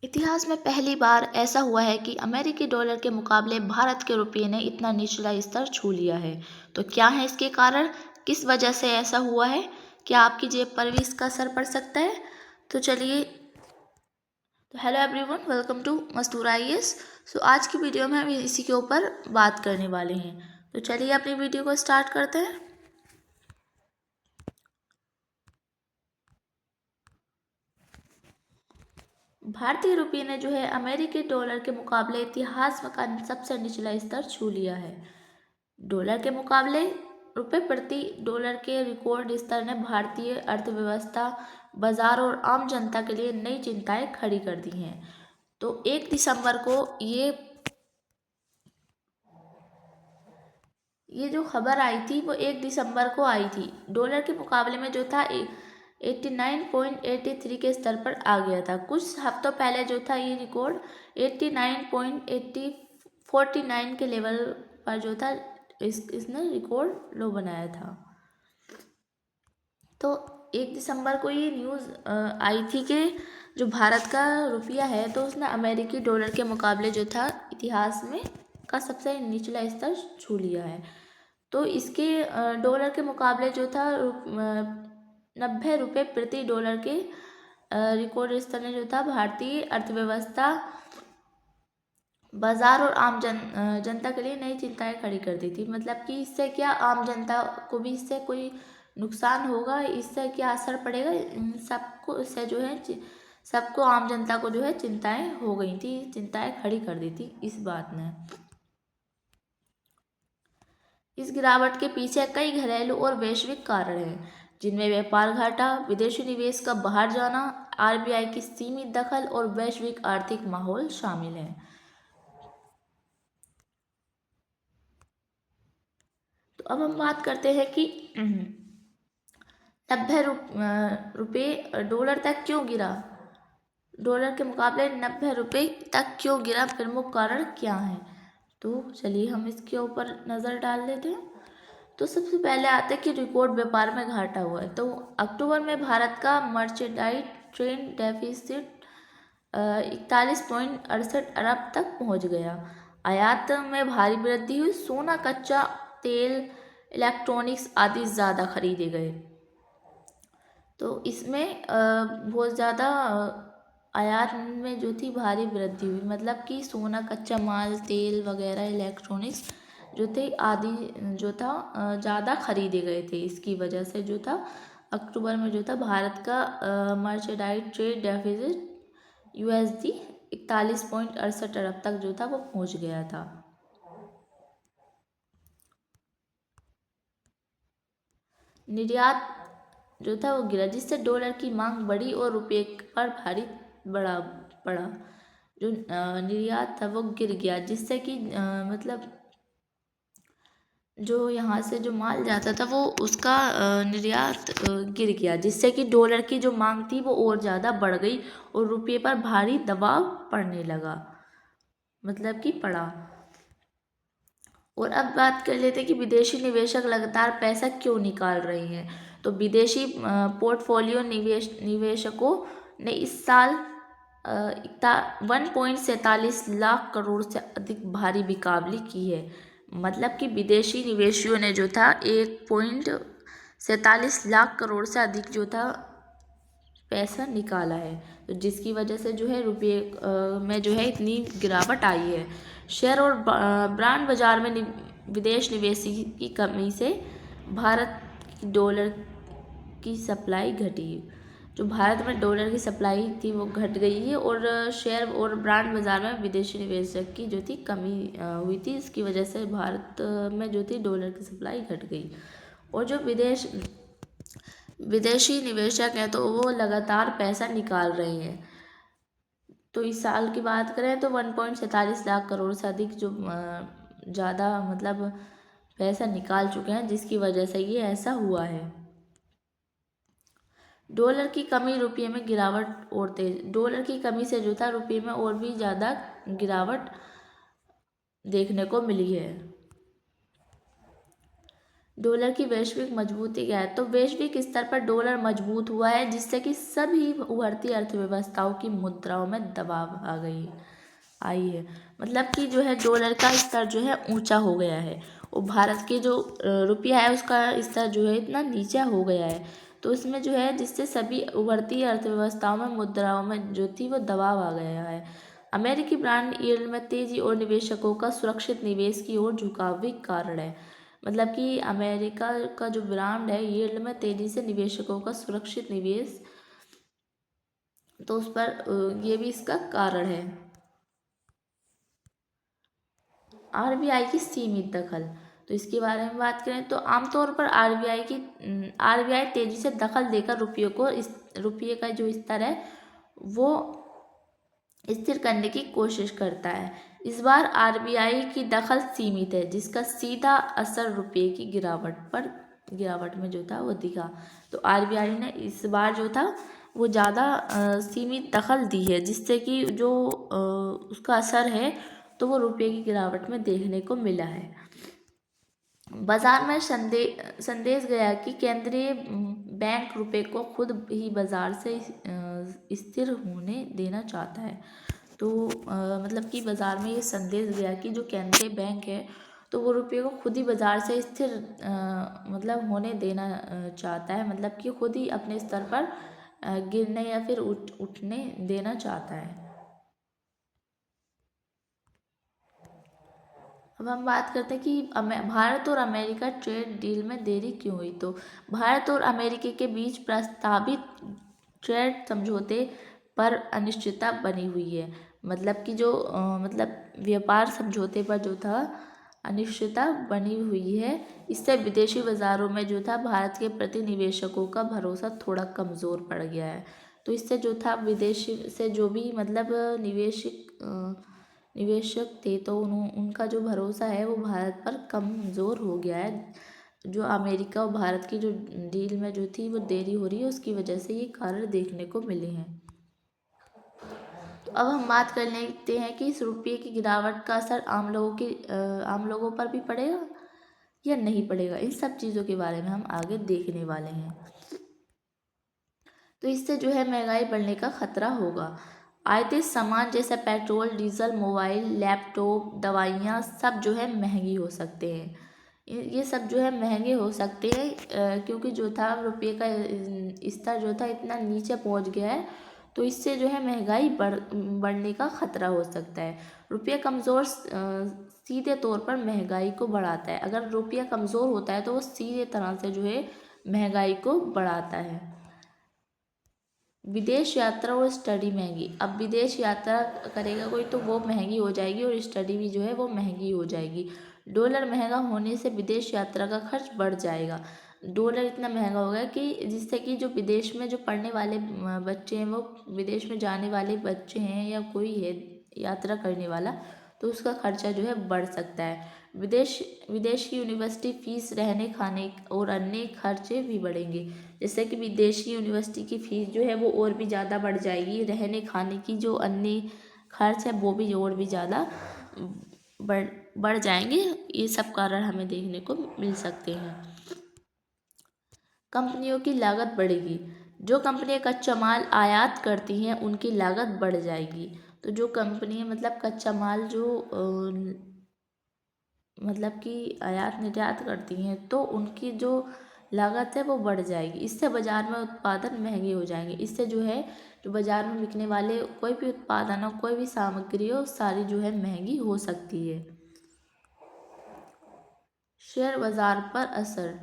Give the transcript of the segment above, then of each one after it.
इतिहास में पहली बार ऐसा हुआ है कि अमेरिकी डॉलर के मुकाबले भारत के रुपये ने इतना निचला स्तर छू लिया है। तो क्या है इसके कारण? किस वजह से ऐसा हुआ है? क्या आपकी जेब पर भी इसका असर पड़ सकता है? तो चलिए। तो hello everyone, welcome to Mastura IAS. So आज की वीडियो में हम इसी के ऊपर बात करने वाले हैं। तो चलिए अपनी वीडियो को स्टार्ट करते हैं। भारतीय रुपये ने जो है अमेरिकी डॉलर के मुकाबले इतिहास में का सबसे निचला स्तर छू लिया है। डॉलर के मुकाबले रुपए प्रति डॉलर के रिकॉर्ड स्तर ने भारतीय अर्थव्यवस्था, बाजार और आम जनता के लिए नई चिंताएं खड़ी कर दी हैं। तो 1 दिसंबर को ये जो खबर आई थी वो 1 दिसंबर को आई थी। डॉलर के मुकाबले में जो था 89.83 के स्तर पर आ गया था। कुछ हफ्तों पहले जो था ये रिकॉर्ड 89.49 के लेवल पर जो था इसने रिकॉर्ड लो बनाया था। तो 1 दिसंबर को ये न्यूज़ आई थी कि जो भारत का रुपया है तो उसने अमेरिकी डॉलर के मुकाबले जो था इतिहास में का सबसे निचला स्तर छू लिया है। तो इसके डॉलर के मुकाबले जो था 90 रुपये प्रति डॉलर के रिकॉर्ड स्तर ने जो था भारतीय अर्थव्यवस्था, बाजार और आम जनता के लिए नई चिंताएं खड़ी कर दी थी। मतलब कि इससे क्या आम जनता को भी इससे कोई नुकसान होगा, इससे क्या असर पड़ेगा, इन सबको इससे जो है सबको आम जनता को जो है चिंताएं हो गई थी, चिंताएं खड़ी कर दी थी इस बात ने। इस गिरावट के पीछे कई घरेलू और वैश्विक कारण हैं, जिनमें व्यापार घाटा, विदेशी निवेश का बाहर जाना, आरबीआई की सीमित दखल और वैश्विक आर्थिक माहौल शामिल हैं। तो अब हम बात करते हैं कि 90 रुपये डॉलर तक क्यों गिरा। डॉलर के मुकाबले 90 रुपये तक क्यों गिरा, प्रमुख कारण क्या है? तो चलिए हम इसके ऊपर नज़र डाल लेते हैं। तो सबसे पहले आता है कि रिकॉर्ड व्यापार में घाटा हुआ है। तो अक्टूबर में भारत का मर्चेंडाइज ट्रेड डेफिसिट 41.68 अरब तक पहुंच गया। आयात में भारी वृद्धि हुई, सोना, कच्चा तेल, इलेक्ट्रॉनिक्स आदि ज़्यादा खरीदे गए। तो इसमें बहुत ज़्यादा आयात में जो थी भारी वृद्धि हुई, मतलब कि सोना, कच्चा माल, तेल वगैरह, इलेक्ट्रॉनिक्स जो थे आदि जो था ज़्यादा खरीदे गए थे। इसकी वजह से जो था अक्टूबर में जो था भारत का मर्चेंडाइज ट्रेड डेफिसिट यूएसडी 41.68 अरब तक जो था वो पहुंच गया था। निर्यात जो था वो गिरा, जिससे डॉलर की मांग बढ़ी और रुपये पर भारी बड़ा पड़ा। जो निर्यात था वो गिर गया, जिससे कि मतलब जो यहाँ से जो माल जाता था वो उसका निर्यात गिर गया, जिससे कि डॉलर की जो मांग थी वो और ज़्यादा बढ़ गई और रुपये पर भारी दबाव पड़ने लगा, मतलब कि पड़ा। और अब बात कर लेते हैं कि विदेशी निवेशक लगातार पैसा क्यों निकाल रहे हैं। तो विदेशी पोर्टफोलियो निवेशकों ने इस साल 1.47 लाख करोड़ से अधिक भारी बिकावली की है। मतलब कि विदेशी निवेशियों ने जो था 1.47 लाख करोड़ से अधिक जो था पैसा निकाला है। तो जिसकी वजह से जो है रुपये में जो है इतनी गिरावट आई है। शेयर और ब्रांड बाजार में विदेश निवेश की कमी से भारत की डॉलर की सप्लाई घटी। जो भारत में डॉलर की सप्लाई थी वो घट गई है और शेयर और ब्रांड बाजार में विदेशी निवेशक की जो थी कमी हुई थी। इसकी वजह से भारत में जो थी डॉलर की सप्लाई घट गई। और जो विदेशी निवेशक हैं तो वो लगातार पैसा निकाल रहे हैं। तो इस साल की बात करें तो 1.47 लाख करोड़ से अधिक जो ज़्यादा मतलब पैसा निकाल चुके हैं, जिसकी वजह से ये ऐसा हुआ है। डॉलर की कमी रुपये में गिरावट और तेज। डॉलर की कमी से जो था रुपये में और भी ज़्यादा गिरावट देखने को मिली है। डॉलर की वैश्विक मजबूती क्या है? तो वैश्विक स्तर पर डॉलर मजबूत हुआ है, जिससे कि सभी उभरती अर्थव्यवस्थाओं की मुद्राओं में दबाव आई है। मतलब कि जो है डॉलर का स्तर जो है ऊंचा हो गया है, और भारत के जो रुपया है उसका स्तर जो है इतना नीचा हो गया है। तो इसमें जो है जिससे सभी उभरती अर्थव्यवस्थाओं में मुद्राओं में जो थी वो दबाव आ गया है। अमेरिकी ब्रांड यील्ड में तेजी और निवेशकों का सुरक्षित निवेश की ओर झुकाव भी कारण है। मतलब कि अमेरिका का जो ब्रांड है यील्ड में तेजी से निवेशकों का सुरक्षित निवेश, तो उस पर ये भी इसका कारण है। आरबीआई की सीमित दखल, तो इसके बारे में बात करें तो आमतौर पर आरबीआई तेजी से दखल देकर रुपये का जो स्तर है वो स्थिर करने की कोशिश करता है। इस बार आरबीआई की दखल सीमित है, जिसका सीधा असर रुपये की गिरावट में जो था वो दिखा। तो आरबीआई ने इस बार जो था वो ज़्यादा सीमित दखल दी है, जिससे कि जो उसका असर है तो वो रुपये की गिरावट में देखने को मिला है। बाजार में संदेश गया कि केंद्रीय बैंक रुपये को खुद ही बाजार से स्थिर होने देना चाहता है। तो मतलब कि बाजार में ये संदेश गया कि जो केंद्रीय बैंक है तो वो रुपये को खुद ही बाजार से स्थिर मतलब होने देना चाहता है, मतलब कि खुद ही अपने स्तर पर गिरने या फिर उठने देना चाहता है। अब हम बात करते हैं कि भारत और अमेरिका ट्रेड डील में देरी क्यों हुई। तो भारत और अमेरिका के बीच प्रस्तावित ट्रेड समझौते पर अनिश्चितता बनी हुई है। मतलब कि जो मतलब व्यापार समझौते पर जो था अनिश्चितता बनी हुई है। इससे विदेशी बाजारों में जो था भारत के प्रति निवेशकों का भरोसा थोड़ा कमज़ोर पड़ गया है। तो इससे जो था विदेशी से जो भी मतलब निवेशक थे तो उनका जो भरोसा है वो भारत पर कमज़ोर हो गया है। जो अमेरिका और भारत की जो डील में जो थी वो देरी हो रही है, उसकी वजह से ये कारण देखने को मिले हैं। तो अब हम बात कर लेते हैं कि इस रुपये की गिरावट का असर आम लोगों पर भी पड़ेगा या नहीं पड़ेगा। इन सब चीज़ों के बारे में हम आगे देखने वाले हैं। तो इससे जो है महंगाई बढ़ने का खतरा होगा। आयातित सामान जैसे पेट्रोल, डीजल, मोबाइल, लैपटॉप, दवाइयाँ सब जो है महंगी हो सकते हैं। ये सब जो है महंगे हो सकते हैं क्योंकि जो था रुपये का स्तर जो था इतना नीचे पहुंच गया है। तो इससे जो है महंगाई बढ़ने का खतरा हो सकता है। रुपया कमज़ोर सीधे तौर पर महंगाई को बढ़ाता है। अगर रुपया कमज़ोर होता है तो वो सीधे तरह से जो है महंगाई को बढ़ाता है। विदेश यात्रा और स्टडी महंगी। अब विदेश यात्रा करेगा कोई तो वो महंगी हो जाएगी, और स्टडी भी जो है वो महंगी हो जाएगी। डॉलर महंगा होने से विदेश यात्रा का खर्च बढ़ जाएगा। डॉलर इतना महंगा हो गया कि जिससे कि जो विदेश में जो पढ़ने वाले बच्चे हैं, वो विदेश में जाने वाले बच्चे हैं या कोई है यात्रा करने वाला, तो उसका खर्चा जो है बढ़ सकता है। विदेश की यूनिवर्सिटी फीस, रहने खाने और अन्य खर्चे भी बढ़ेंगे। जैसे कि विदेश की यूनिवर्सिटी की फ़ीस जो है वो और भी ज़्यादा बढ़ जाएगी। रहने खाने की जो अन्य खर्च है वो भी और भी ज़्यादा बढ़ बढ़ जाएंगे। ये सब कारण हमें देखने को मिल सकते हैं। कंपनियों की लागत बढ़ेगी। जो कंपनियां कच्चा माल आयात करती हैं उनकी लागत बढ़ जाएगी। तो जो कंपनियां मतलब कच्चा माल जो मतलब कि आयात निर्यात करती हैं तो उनकी जो लागत है वो बढ़ जाएगी। इससे बाज़ार में उत्पादन महंगे हो जाएंगे। इससे जो है जो बाज़ार में बिकने वाले कोई भी उत्पादन हो, कोई भी सामग्री हो, सारी जो है महंगी हो सकती है। शेयर बाज़ार पर असर।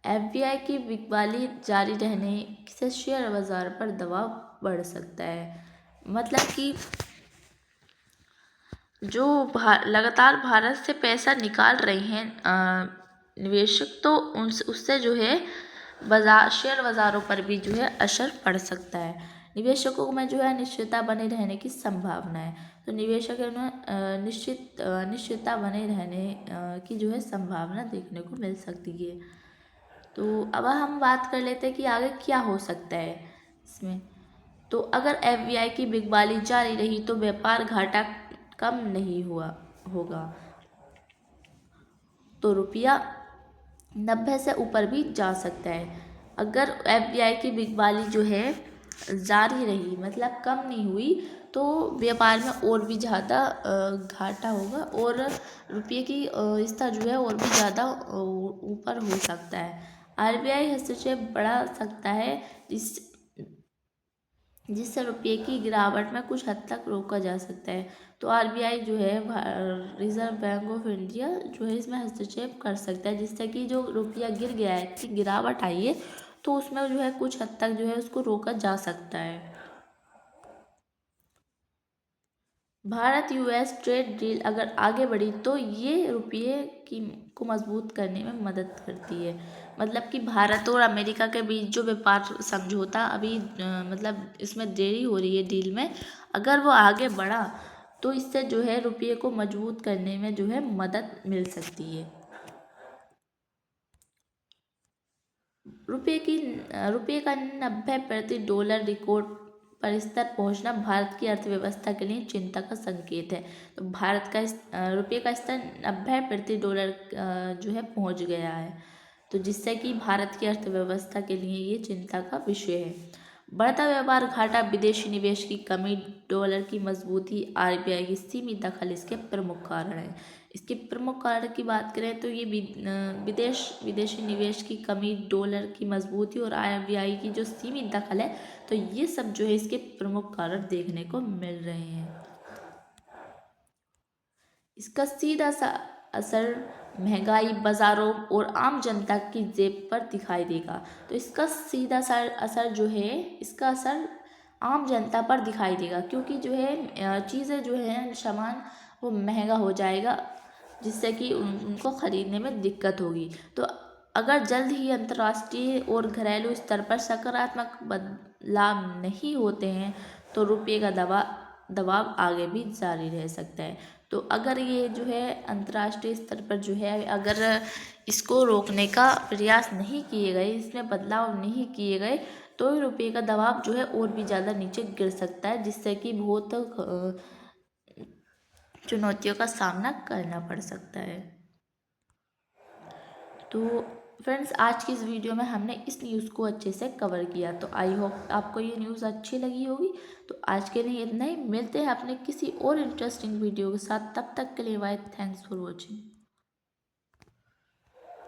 एफबीआई की बिकवाली जारी रहने से शेयर बाज़ार पर दबाव बढ़ सकता है। मतलब कि जो लगातार भारत से पैसा निकाल रहे हैं निवेशक, तो उससे जो है शेयर बाज़ारों पर भी जो है असर पड़ सकता है। निवेशकों में जो है अनिश्चितता बने रहने की संभावना है। तो निवेशकों में अनिश्चितता बने रहने की जो है संभावना देखने को मिल सकती है। तो अब हम बात कर लेते हैं कि आगे क्या हो सकता है इसमें। तो अगर एफबीआई की बिकवाली जारी रही तो व्यापार घाटा कम नहीं होगा। तो रुपया 90 से ऊपर भी जा सकता है। अगर एफडीआई की बिकवाली जो है जारी रही, मतलब कम नहीं हुई, तो व्यापार में और भी ज़्यादा घाटा होगा और रुपये की स्तर जो है और भी ज़्यादा ऊपर हो सकता है। आरबीआई हस्तक्षेप बढ़ा सकता है जिससे रुपये की गिरावट में कुछ हद तक रोका जा सकता है। तो आरबीआई जो है रिजर्व बैंक ऑफ इंडिया जो है इसमें हस्तक्षेप कर सकता है, जिससे कि जो रुपया गिर गया है, कि गिरावट आई है, तो उसमें जो है कुछ हद तक जो है उसको रोका जा सकता है। भारत यूएस ट्रेड डील अगर आगे बढ़ी तो ये रुपये की को मजबूत करने में मदद करती है। मतलब कि भारत और अमेरिका के बीच जो व्यापार समझौता अभी मतलब इसमें देरी हो रही है डील में, अगर वो आगे बढ़ा तो इससे जो है रुपये को मजबूत करने में जो है मदद मिल सकती है। रुपये का 90 प्रति डॉलर रिकॉर्ड पर स्तर पहुंचना भारत की अर्थव्यवस्था के लिए चिंता का संकेत है। तो भारत का रुपये का स्तर 90 प्रति डॉलर जो है पहुंच गया है, तो जिससे कि भारत की अर्थव्यवस्था के लिए ये चिंता का विषय है। बढ़ता व्यापार घाटा, विदेशी निवेश की कमी, डॉलर की मजबूती, आरबीआई की सीमित दखल इसके प्रमुख कारण हैं। इसके प्रमुख कारण की बात करें तो ये विदेशी निवेश की कमी, डॉलर की मजबूती और आरबीआई की जो सीमित दखल है, तो ये सब जो है इसके प्रमुख कारण देखने को मिल रहे हैं। इसका सीधा सा असर महंगाई, बाज़ारों और आम जनता की जेब पर दिखाई देगा। तो इसका सीधा सा असर जो है, इसका असर आम जनता पर दिखाई देगा, क्योंकि जो है चीज़ें जो है, सामान वो महंगा हो जाएगा, जिससे कि उनको ख़रीदने में दिक्कत होगी। तो अगर जल्द ही अंतर्राष्ट्रीय और घरेलू स्तर पर सकारात्मक बदलाव नहीं होते हैं तो रुपये का दबाव आगे भी जारी रह सकता है। तो अगर ये जो है अंतर्राष्ट्रीय स्तर पर जो है, अगर इसको रोकने का प्रयास नहीं किए गए, इसमें बदलाव नहीं किए गए, तो रुपये का दबाव जो है और भी ज़्यादा नीचे गिर सकता है, जिससे कि बहुत चुनौतियों का सामना करना पड़ सकता है। तो फ्रेंड्स, आज की इस वीडियो में हमने इस न्यूज़ को अच्छे से कवर किया। तो आई होप आपको ये न्यूज़ अच्छी लगी होगी। तो आज के लिए इतना ही, मिलते हैं अपने किसी और इंटरेस्टिंग वीडियो के साथ। तब तक के लिए बाय, थैंक्स फॉर वॉचिंग।